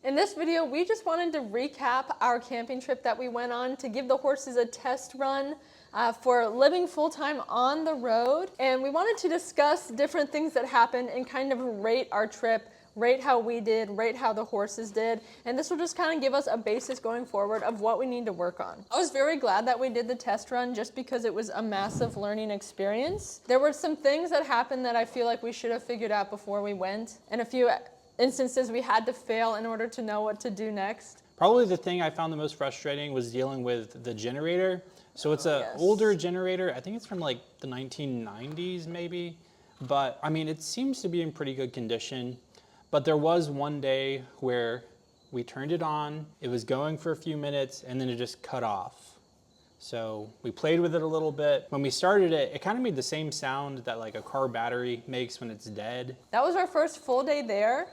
In this video, we just wanted to recap our camping trip that we went on to give the horses a test run for living full-time on the road. And we wanted to discuss different things that happened and kind of rate our trip, rate how we did, rate how the horses did. And this will just kind of give us a basis going forward of what we need to work on. I was very glad that we did the test run just because it was a massive learning experience. There were some things that happened that I feel like we should have figured out before we went, and a few instances we had to fail in order to know what to do next. Probably the thing I found the most frustrating was dealing with the generator. So it's an older generator. I think it's from like the 1990s maybe. But I mean, it seems to be in pretty good condition. But there was one day where we turned it on, it was going for a few minutes, and then it just cut off. So we played with it a little bit. When we started it, it kind of made the same sound that like a car battery makes when it's dead. That was our first full day there,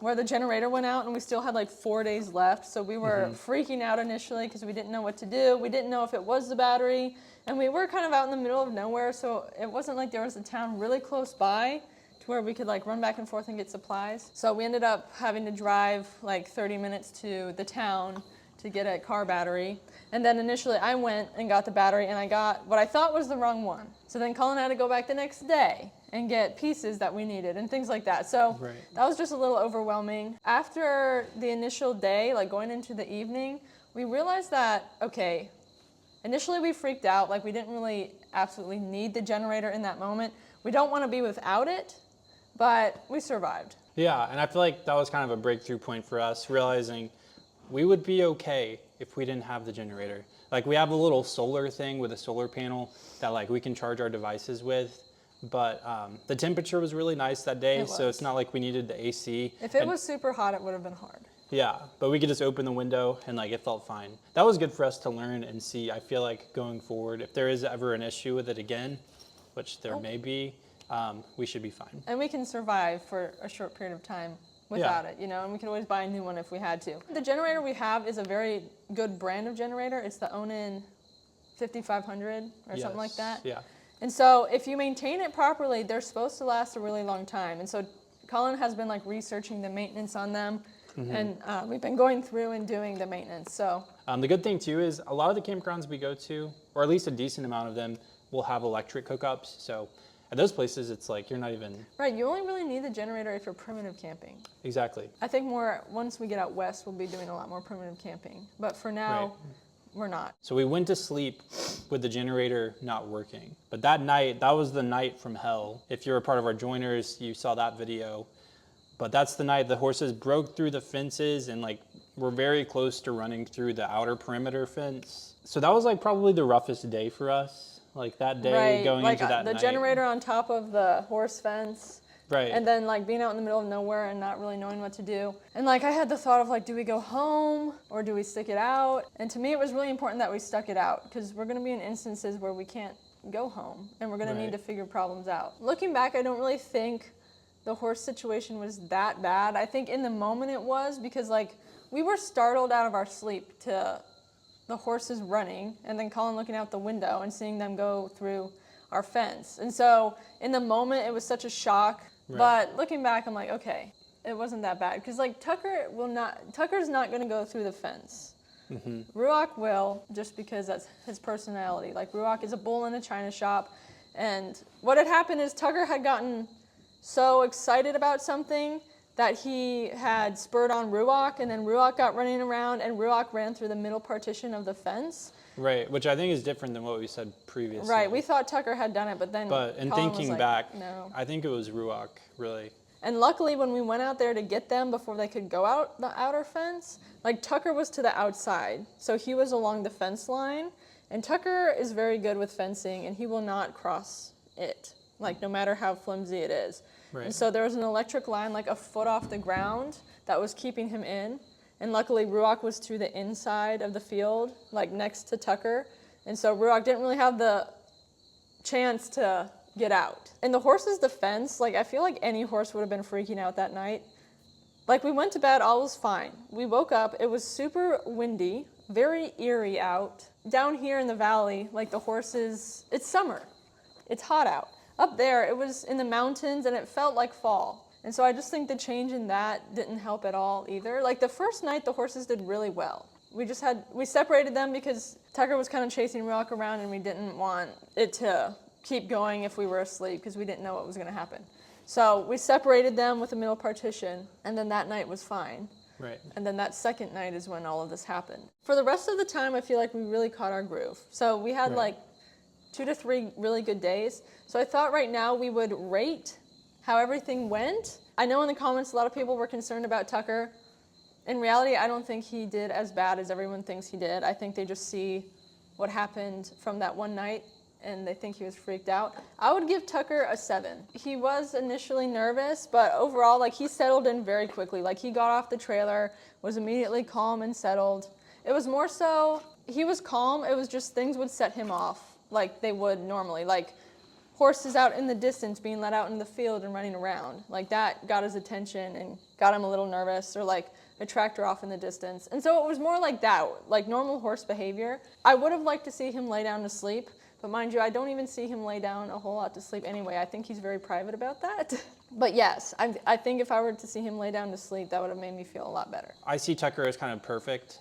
where the generator went out and we still had like 4 days left. So we were freaking out initially because we didn't know what to do. We didn't know if it was the battery. And we were kind of out in the middle of nowhere. So it wasn't like there was a town really close by to where we could like run back and forth and get supplies. So we ended up having to drive like 30 minutes to the town to get a car battery. And then initially I went and got the battery and I got what I thought was the wrong one. So then Collin had to go back the next day and get pieces that we needed and things like that. So that was just a little overwhelming. After the initial day, like going into the evening, we realized that, okay, initially we freaked out, like we didn't really absolutely need the generator in that moment. We don't want to be without it, but we survived. Yeah, and I feel like that was kind of a breakthrough point for us, realizing we would be okay if we didn't have the generator. Like we have a little solar thing with a solar panel that like we can charge our devices with. But the temperature was really nice that day, so it's not like we needed the AC. If it was super hot, it would have been hard. Yeah, but we could just open the window and like it felt fine. That was good for us to learn and see. I feel like going forward, if there is ever an issue with it again, which there may be, we should be fine. And we can survive for a short period of time without it, you know, and we can always buy a new one if we had to. The generator we have is a very good brand of generator. It's the Onan 5500 or something like that. Yeah. And so if you maintain it properly, they're supposed to last a really long time. And so Collin has been like researching the maintenance on them, and we've been going through and doing the maintenance. So the good thing too is a lot of the campgrounds we go to, or at least a decent amount of them, will have electric hookups. So at those places, it's like you're not even... Right, you only really need the generator if you're primitive camping. Exactly. I think once we get out west, we'll be doing a lot more primitive camping. But for now, we're not. So we went to sleep with the generator not working. But that night, that was the night from hell. If you're a part of our joiners, you saw that video. But that's the night the horses broke through the fences and like were very close to running through the outer perimeter fence. So that was like probably the roughest day for us. Like that day going like into that the night. Generator on top of the horse fence. Right. And then like being out in the middle of nowhere and not really knowing what to do. And like I had the thought of like, do we go home or do we stick it out? And to me it was really important that we stuck it out because we're going to be in instances where we can't go home and we're going to need to figure problems out. Looking back, I don't really think the horse situation was that bad. I think in the moment it was because like we were startled out of our sleep to the horses running and then Collin looking out the window and seeing them go through our fence. And so in the moment it was such a shock. But looking back, I'm like, okay, it wasn't that bad. Because like Tucker's not going to go through the fence. Ruach will, just because that's his personality. Like Ruach is a bull in a china shop. And what had happened is Tucker had gotten so excited about something that he had spurred on Ruach, and then Ruach got running around and Ruach ran through the middle partition of the fence. Right, which I think is different than what we said previously. Right, we thought Tucker had done it, but then in Collin thinking was like, back, no. I think it was Ruach, really. And luckily when we went out there to get them before they could go out the outer fence, like Tucker was to the outside, so he was along the fence line, and Tucker is very good with fencing and he will not cross it, like no matter how flimsy it is. And so there was an electric line like a foot off the ground that was keeping him in. And luckily Ruach was to the inside of the field, like next to Tucker. And so Ruach didn't really have the chance to get out. In the horse's defense, like I feel like any horse would have been freaking out that night. Like we went to bed, all was fine. We woke up, it was super windy, very eerie out. Down here in the valley, like the horses, it's summer, it's hot out. Up there, it was in the mountains and it felt like fall. And so I just think the change in that didn't help at all either. Like the first night, the horses did really well. We separated them because Tucker was kind of chasing Rock around and we didn't want it to keep going if we were asleep because we didn't know what was going to happen. So we separated them with a middle partition, and then that night was fine. Right. And then that second night is when all of this happened. For the rest of the time, I feel like we really caught our groove. So we had like 2 to 3 really good days. So I thought right now we would rate how everything went. I know in the comments a lot of people were concerned about Tucker. In reality, I don't think he did as bad as everyone thinks he did. I think they just see what happened from that one night and they think he was freaked out. I would give Tucker a 7. He was initially nervous, but overall, like, he settled in very quickly. Like, he got off the trailer, was immediately calm and settled. It was more so, he was calm, it was just things would set him off like they would normally. Like, horses out in the distance being let out in the field and running around. Like, that got his attention and got him a little nervous, or like a tractor off in the distance. And so it was more like that, like normal horse behavior. I would have liked to see him lay down to sleep, but mind you, I don't even see him lay down a whole lot to sleep anyway. I think he's very private about that. But yes, I think if I were to see him lay down to sleep, that would have made me feel a lot better. I see Tucker as kind of perfect.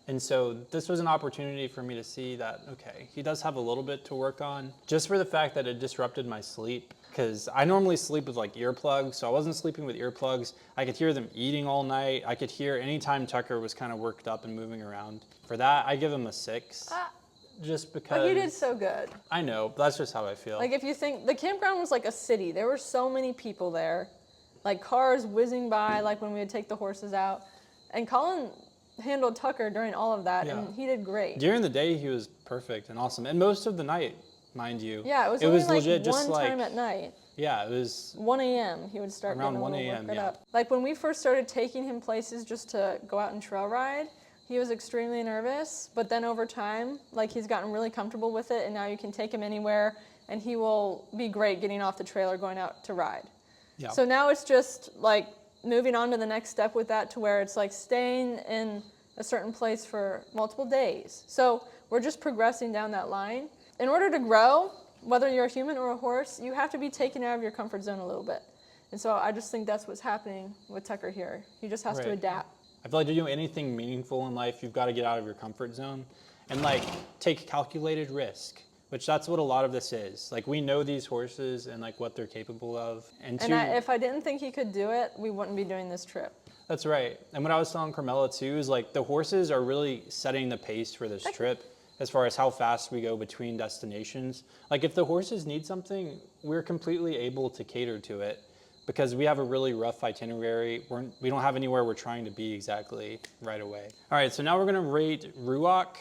And so this was an opportunity for me to see that, okay, he does have a little bit to work on, just for the fact that it disrupted my sleep. Because I normally sleep with like earplugs, so I wasn't sleeping with earplugs. I could hear them eating all night. I could hear anytime Tucker was kind of worked up and moving around. For that, I give him a 6. Just because. But he did so good. I know, but that's just how I feel. Like, if you think, the campground was like a city. There were so many people there. Like, cars whizzing by, like when we would take the horses out. And Collin handled Tucker during all of that, and he did great. During the day, he was perfect and awesome. And most of the night, mind you. Yeah, it was only like legit just one time at night. Yeah, it was 1 a.m. he would start around getting a 1 little a.m., worked yeah. up. Like, when we first started taking him places just to go out and trail ride, he was extremely nervous, but then over time, like, he's gotten really comfortable with it, and now you can take him anywhere, and he will be great getting off the trailer, going out to ride. Yeah. So now it's just, like, moving on to the next step with that, to where it's, like, staying in a certain place for multiple days. So we're just progressing down that line. In order to grow, whether you're a human or a horse, you have to be taken out of your comfort zone a little bit. And so I just think that's what's happening with Tucker here. He just has to adapt. I feel like to do anything meaningful in life, you've got to get out of your comfort zone and like take calculated risk, which that's what a lot of this is. Like, we know these horses and like what they're capable of. And if I didn't think he could do it, we wouldn't be doing this trip. That's right. And what I was telling Carmela too is like the horses are really setting the pace for this trip as far as how fast we go between destinations. Like, if the horses need something, we're completely able to cater to it, because we have a really rough itinerary. We don't have anywhere we're trying to be exactly right away. All right, so now we're gonna rate Ruach.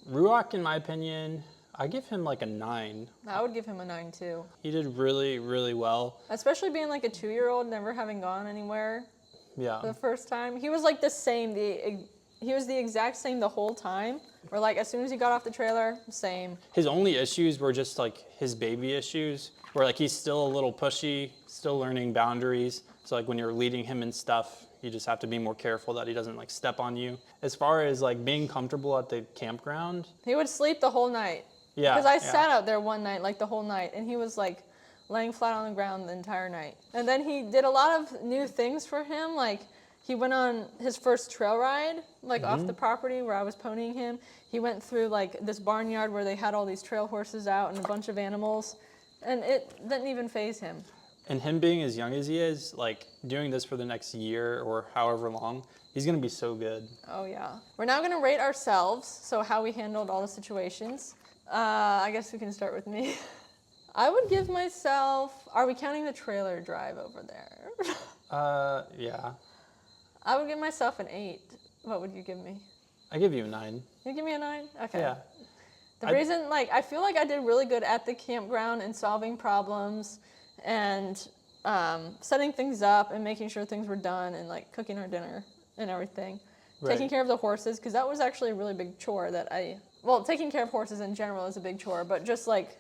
Ruach, in my opinion, I give him like a 9. I would give him a 9 too. He did really, really well. Especially being like a 2-year-old, never having gone anywhere. Yeah. The first time. He was like the same, he was the exact same the whole time. Or like, as soon as he got off the trailer, same. His only issues were just like his baby issues, where like he's still a little pushy, still learning boundaries. So like when you're leading him and stuff, you just have to be more careful that he doesn't like step on you. As far as like being comfortable at the campground, he would sleep the whole night. Yeah. Because I sat out there one night, like the whole night, and he was like laying flat on the ground the entire night. And then he did a lot of new things for him. Like, he went on his first trail ride, like off the property where I was ponying him. He went through like this barnyard where they had all these trail horses out and a bunch of animals, and it didn't even faze him. And him being as young as he is, like doing this for the next year or however long, he's gonna be so good. Oh yeah. We're now gonna rate ourselves, so how we handled all the situations. I guess we can start with me. I would give myself, are we counting the trailer drive over there? Yeah. I would give myself an 8. What would you give me? I give you a 9. You give me a 9? Okay. Yeah. The reason, like, I feel like I did really good at the campground and solving problems and setting things up and making sure things were done and, like, cooking our dinner and everything. Right. Taking care of the horses, because that was actually a really big chore that well, taking care of horses in general is a big chore, but just, like,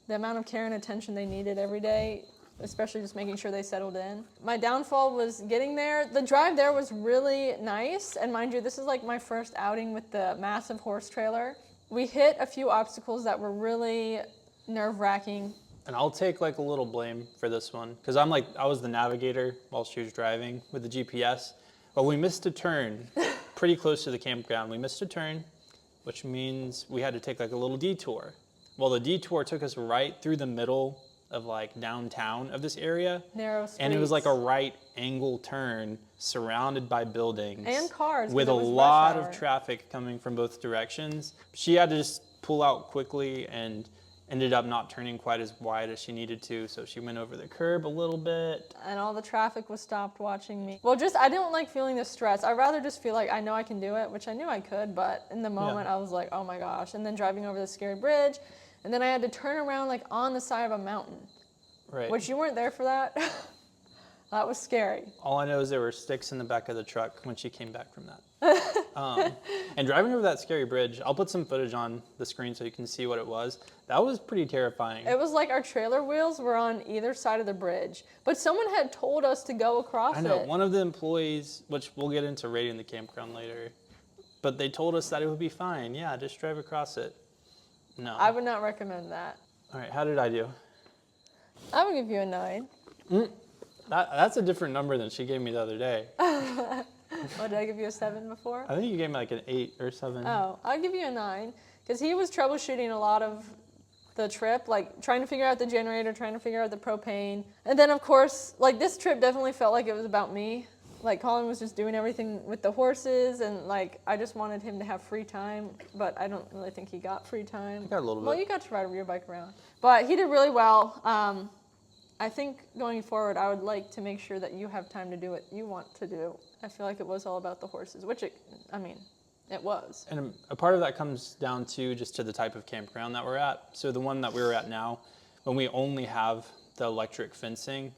the amount of care and attention they needed every day, especially just making sure they settled in. My downfall was getting there. The drive there was really nice, and mind you, this is like my first outing with the massive horse trailer. We hit a few obstacles that were really nerve-wracking And I'll take like a little blame for this one because I was the navigator while she was driving with the GPS. But we missed a turn pretty close to the campground. We missed a turn, which means we had to take like a little detour. Well, the detour took us right through the middle of like downtown of this area. Narrow streets. And it was like a right angle turn surrounded by buildings. And cars. With a lot of traffic coming from both directions. She had to just pull out quickly and ended up not turning quite as wide as she needed to, so she went over the curb a little bit. And all the traffic was stopped watching me. Well, I didn't like feeling the stress. I'd rather just feel like I know I can do it, which I knew I could, but in the moment I was like, oh my gosh. And then driving over the scary bridge, and then I had to turn around like on the side of a mountain. Right. Which you weren't there for that. That was scary. All I know is there were sticks in the back of the truck when she came back from that. And driving over that scary bridge, I'll put some footage on the screen so you can see what it was. That was pretty terrifying. It was like our trailer wheels were on either side of the bridge, but someone had told us to go across it. I know, one of the employees, which we'll get into rating the campground later, but they told us that it would be fine. Yeah, just drive across it. No. I would not recommend that. All right, how did I do? I would give you a 9. That's a different number than she gave me the other day. What, did I give you a 7 before? I think you gave me like an 8 or 7. Oh, I'll give you a 9, because he was troubleshooting a lot of the trip, like trying to figure out the generator, trying to figure out the propane. And then of course, like this trip definitely felt like it was about me. Like Collin was just doing everything with the horses, and like I just wanted him to have free time, but I don't really think he got free time. I got a little bit. Well, you got to ride your bike around. But he did really well. I think going forward, I would like to make sure that you have time to do what you want to do. I feel like it was all about the horses, which it was. And a part of that comes down to just to the type of campground that we're at. So the one that we're at now, when we only have the electric fencing,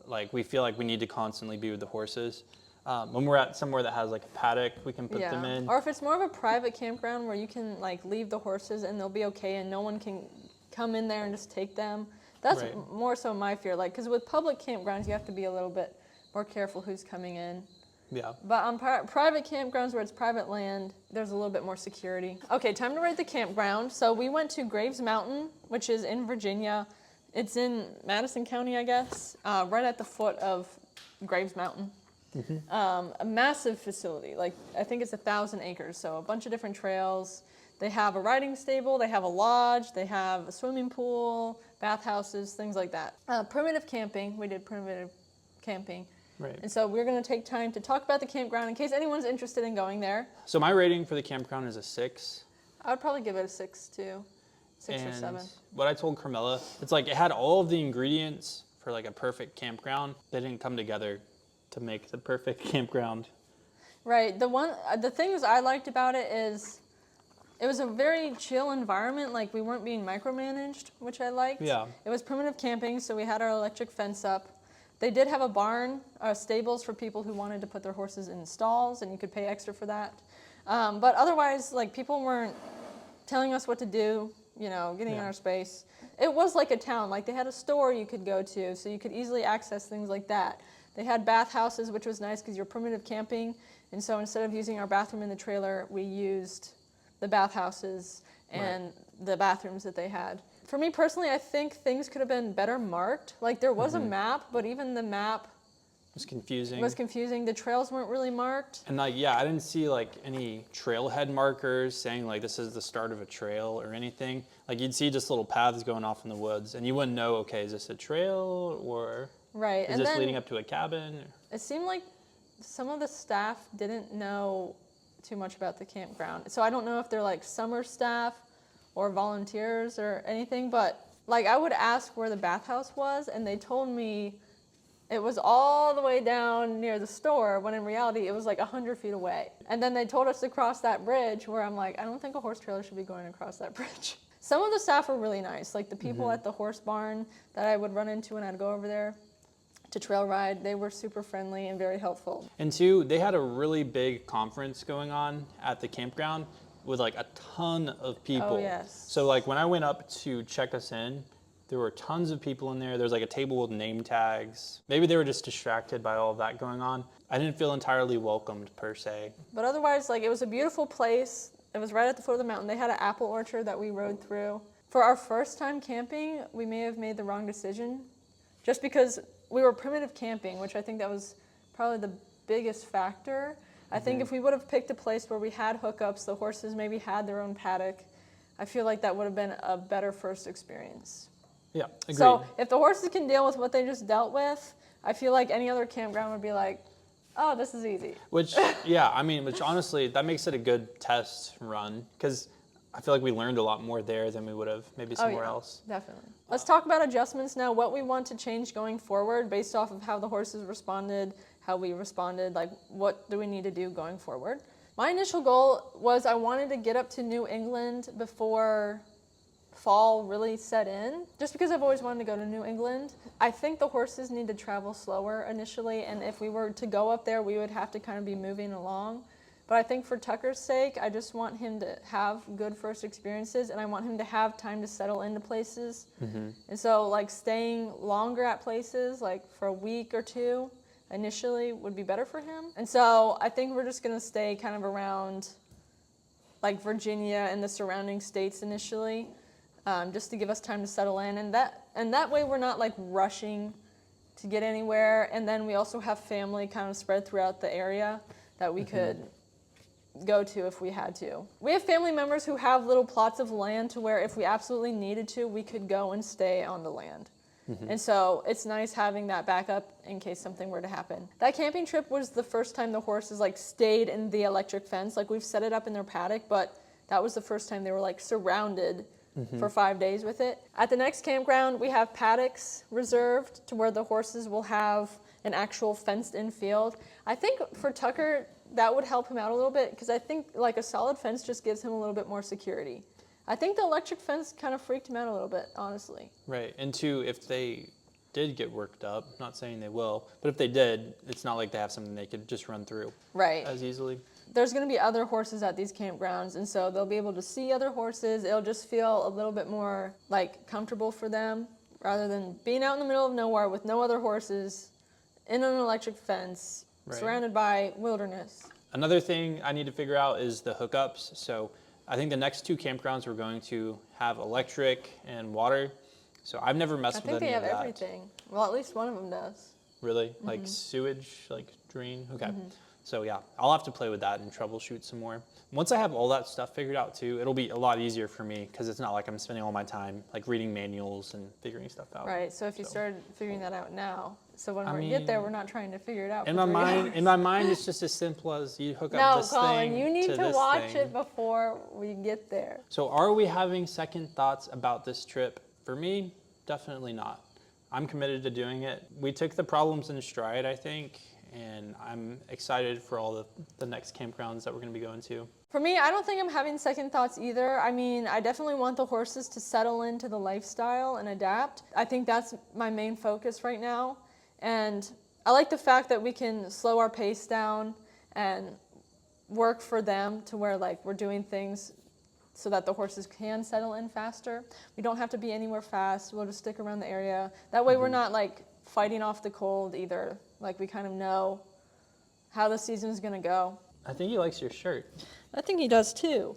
like we feel like we need to constantly be with the horses. When we're at somewhere that has like a paddock, we can put them in. Or if it's more of a private campground where you can like leave the horses and they'll be okay and no one can come in there and just take them. That's more so my fear. Like, because with public campgrounds, you have to be a little bit more careful who's coming in. Yeah. But on private campgrounds where it's private land, there's a little bit more security. Okay, time to rate the campground. So we went to Graves Mountain, which is in Virginia. It's in Madison County, I guess, right at the foot of Graves Mountain. A massive facility. Like, I think it's 1,000 acres, so a bunch of different trails. They have a riding stable, they have a lodge, they have a swimming pool, bathhouses, things like that. Primitive camping, we did primitive camping. Right. And so we're going to take time to talk about the campground in case anyone's interested in going there. So my rating for the campground is a 6. I would probably give it a 6 too. 6 or 7. What I told Carmela, it's like it had all of the ingredients for like a perfect campground. They didn't come together to make the perfect campground. Right. The things I liked about it is it was a very chill environment. Like, we weren't being micromanaged, which I liked. Yeah. It was primitive camping, so we had our electric fence up. They did have a barn, stables for people who wanted to put their horses in stalls, and you could pay extra for that. But otherwise, like, people weren't telling us what to do, getting in our space. It was like a town. Like, they had a store you could go to, so you could easily access things like that. They had bathhouses, which was nice because you're primitive camping. And so instead of using our bathroom in the trailer, we used the bathhouses and the bathrooms that they had. For me personally, I think things could have been better marked. Like, there was a map, but even the map was confusing. The trails weren't really marked. And I didn't see like any trailhead markers saying like this is the start of a trail or anything. Like, you'd see just little paths going off in the woods, and you wouldn't know, okay, is this a trail or is this leading up to a cabin? It seemed like some of the staff didn't know too much about the campground. So I don't know if they're like summer staff or volunteers or anything, but like I would ask where the bathhouse was, and they told me it was all the way down near the store, when in reality it was like 100 feet away. And then they told us to cross that bridge, where I'm like, I don't think a horse trailer should be going across that bridge. Some of the staff were really nice, like the people at the horse barn that I would run into when I'd go over there to trail ride. They were super friendly and very helpful. And two, they had a really big conference going on at the campground with like a ton of people. Oh, yes. So like when I went up to check us in, there were tons of people in there. There's like a table with name tags. Maybe they were just distracted by all of that going on. I didn't feel entirely welcomed per se. But otherwise, like, it was a beautiful place. It was right at the foot of the mountain. They had an apple orchard that we rode through. For our first time camping, we may have made the wrong decision just because we were primitive camping, which I think that was probably the biggest factor. I think if we would have picked a place where we had hookups, the horses maybe had their own paddock, I feel like that would have been a better first experience. Yeah, agreed. So if the horses can deal with what they just dealt with, I feel like any other campground would be like, oh, this is easy. Which honestly, that makes it a good test run, because I feel like we learned a lot more there than we would have maybe somewhere else. Definitely. Let's talk about adjustments now, what we want to change going forward based off of how the horses responded, how we responded, like what do we need to do going forward. My initial goal was I wanted to get up to New England before fall really set in, just because I've always wanted to go to New England. I think the horses need to travel slower initially, and if we were to go up there, we would have to kind of be moving along. But I think for Tucker's sake, I just want him to have good first experiences, and I want him to have time to settle into places. And so like staying longer at places, like for a week or two initially would be better for him. And so I think we're just gonna stay kind of around like Virginia and the surrounding states initially, just to give us time to settle in. And that way we're not like rushing to get anywhere. And then we also have family kind of spread throughout the area that we could go to if we had to. We have family members who have little plots of land to where if we absolutely needed to, we could go and stay on the land. And so it's nice having that backup in case something were to happen. That camping trip was the first time the horses like stayed in the electric fence. Like we've set it up in their paddock, but that was the first time they were like surrounded for 5 days with it. At the next campground, we have paddocks reserved to where the horses will have an actual fenced in field. I think for Tucker, that would help him out a little bit because I think like a solid fence just gives him a little bit more security. I think the electric fence kind of freaked him out a little bit, honestly. Right, and two, if they did get worked up, not saying they will, but if they did, it's not like they have something they could just run through as easily. There's going to be other horses at these campgrounds, and so they'll be able to see other horses. It'll just feel a little bit more like comfortable for them rather than being out in the middle of nowhere with no other horses in an electric fence surrounded by wilderness. Another thing I need to figure out is the hookups. So I think the next two campgrounds we're going to have electric and water. So I've never messed with any of that. I think they have everything. Well, at least one of them does. Really? Like sewage, like drain? Okay. So yeah, I'll have to play with that and troubleshoot some more. Once I have all that stuff figured out too, it'll be a lot easier for me because it's not like I'm spending all my time like reading manuals and figuring stuff out. Right, so if you started figuring that out now, so when we get there, we're not trying to figure it out. In my mind, it's just as simple as you hook up this thing to this thing. No, Collin, you need to watch it before we get there. So are we having second thoughts about this trip? For me, definitely not. I'm committed to doing it. We took the problems in stride, I think, and I'm excited for all the next campgrounds that we're going to be going to. For me, I don't think I'm having second thoughts either. I mean, I definitely want the horses to settle into the lifestyle and adapt. I think that's my main focus right now. And I like the fact that we can slow our pace down and work for them to where like we're doing things so that the horses can settle in faster. We don't have to be anywhere fast. We'll just stick around the area. That way we're not like fighting off the cold either. Like we kind of know how the season's gonna go. I think he likes your shirt. I think he does too.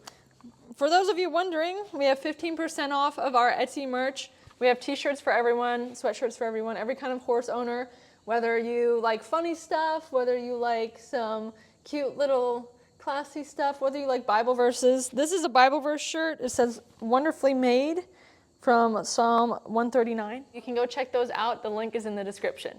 For those of you wondering, we have 15% off of our Etsy merch. We have t-shirts for everyone, sweatshirts for everyone, every kind of horse owner, whether you like funny stuff, whether you like some cute little classy stuff, whether you like Bible verses. This is a Bible verse shirt. It says wonderfully made from Psalm 139. You can go check those out. The link is in the description.